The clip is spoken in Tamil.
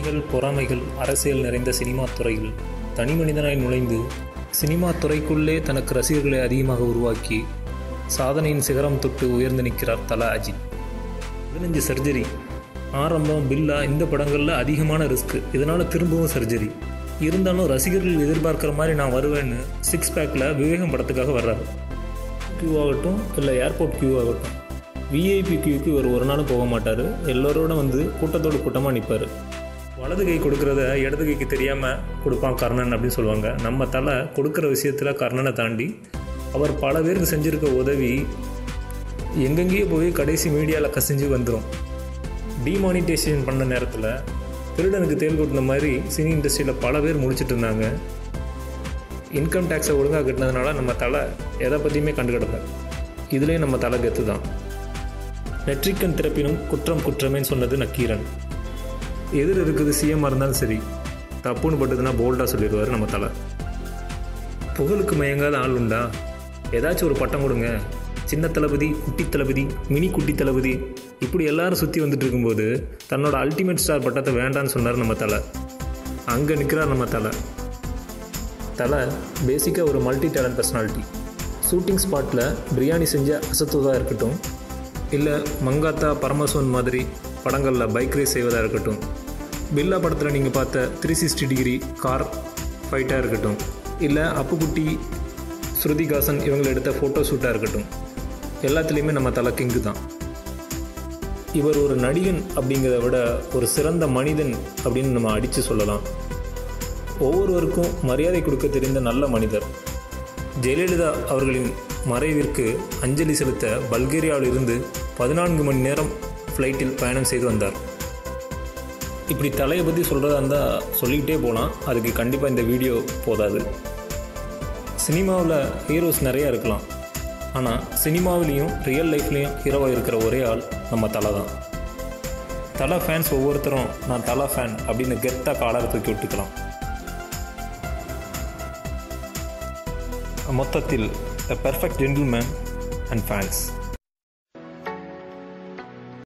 போட்டிகள், பொறாமைகள், அரசியல் நிறைந்த சினிமா துறையில் தனிமனிதனாய் நுழைந்து சினிமா துறைக்குள்ளே தனக்கு ரசிகர்களை அதிகமாக உருவாக்கி சாதனையின் சிகரம் தொட்டு உயர்ந்து நிற்கிறார் தல அஜித். 15 சர்ஜரி ஆரம்பம், பில்லா, இந்த படங்களில் அதிகமான ரிஸ்க். இதனால் திரும்பவும் சர்ஜரி. இருந்தாலும் ரசிகர்கள் எதிர்பார்க்குற மாதிரி நான் வருவேன்னு 6 பேக்கில் விவேகம் படத்துக்காக வர்றாரு. கியூ ஆகட்டும் இல்லை ஏர்போர்ட் கியூ ஆகட்டும், விஐபி கியூக்கு ஒரு நாளும் போக மாட்டார். எல்லோரோட வந்து கூட்டத்தோடு கூட்டமாக நிற்பார். வலது கை கொடுக்குறத இடது கைக்கு தெரியாமல் கொடுப்பான் கர்ணன் அப்படின்னு சொல்லுவாங்க. நம்ம தலை கொடுக்குற விஷயத்தில் கர்ணனை தாண்டி அவர் பல பேருக்கு செஞ்சுருக்க உதவி எங்கெங்கேயோ போய் கடைசி மீடியாவில் கசிஞ்சு வந்துடும். டிமானிட்டைசேஷன் பண்ண நேரத்தில் திருடனுக்கு தேல் கொட்டின மாதிரி சினி இண்டஸ்ட்ரியில் பல பேர் முடிச்சுட்டு இருந்தாங்க. இன்கம் டேக்ஸை ஒழுங்காக கட்டினதுனால நம்ம தலை எதை பற்றியுமே கண்டுக்கிடல. இதுலேயும் நம்ம தலை கெத்து தான். நெற்றிக்கண் திறப்பினும் குற்றம் குற்றமேன்னு சொன்னது நக்கீரன். எதிர் இருக்குது சிஎம்மாக இருந்தாலும் சரி, தப்புன்னு பட்டதுன்னா போல்டாக சொல்லிடுவார் நம்ம தலை. புகழுக்கு மயங்காத ஆள் உண்டா? ஏதாச்சும் ஒரு பட்டம் கொடுங்க. சின்ன தளபதி, குட்டி தளபதி, மினி குட்டி தளபதி, இப்படி எல்லாரும் சுற்றி வந்துட்டு இருக்கும்போது தன்னோட அல்டிமேட் ஸ்டார் பட்டத்தை வேண்டான்னு சொன்னார் நம்ம தலை. அங்கே நிற்கிறார் நம்ம தலை. தலை பேசிக்காக ஒரு மல்டி டேலண்ட் பர்சனாலிட்டி. ஷூட்டிங் ஸ்பாட்டில் பிரியாணி செஞ்ச அசத்துவதாக இருக்கட்டும், இல்லை மங்காத்தா, பரமசிவன் மாதிரி படங்களில் பைக் ரேஸ் செய்வதாக இருக்கட்டும், பில்லா படத்தில் நீங்கள் பார்த்த 360 டிகிரி கார் ஃபைட்டாக இருக்கட்டும், இல்லை அப்புக்குட்டி, ஸ்ருதிகாசன் இவங்களை எடுத்த ஃபோட்டோ ஷூட்டாக இருக்கட்டும், எல்லாத்துலேயுமே நம்ம தலை கிங்கு தான். இவர் ஒரு நடிகன் அப்படிங்கிறத விட ஒரு சிறந்த மனிதன் அப்படின்னு நம்ம அடித்து சொல்லலாம். ஒவ்வொருவருக்கும் மரியாதை கொடுக்க தெரிந்த நல்ல மனிதர். ஜெயலலிதா அவர்களின் மறைவிற்கு அஞ்சலி செலுத்த பல்கேரியாவில் இருந்து 14 மணி நேரம் ஃப்ளைட்டில் பயணம் செய்து வந்தார். இப்படி தலையை பற்றி சொல்கிறதா இருந்தால் சொல்லிக்கிட்டே போகலாம். அதுக்கு கண்டிப்பாக இந்த வீடியோ போதாது. சினிமாவில் ஹீரோஸ் நிறையா இருக்கலாம், ஆனால் சினிமாவிலையும் ரியல் லைஃப்லேயும் ஹீரோவாக இருக்கிற ஒரே ஆள் நம்ம தலை தான். தலை ஃபேன்ஸ் ஒவ்வொருத்தரும் நான் தலை ஃபேன் அப்படின்னு கெத்தாக காலரை தூக்கி விட்டுக்கலாம். மொத்தத்தில் a perfect gentleman and fans.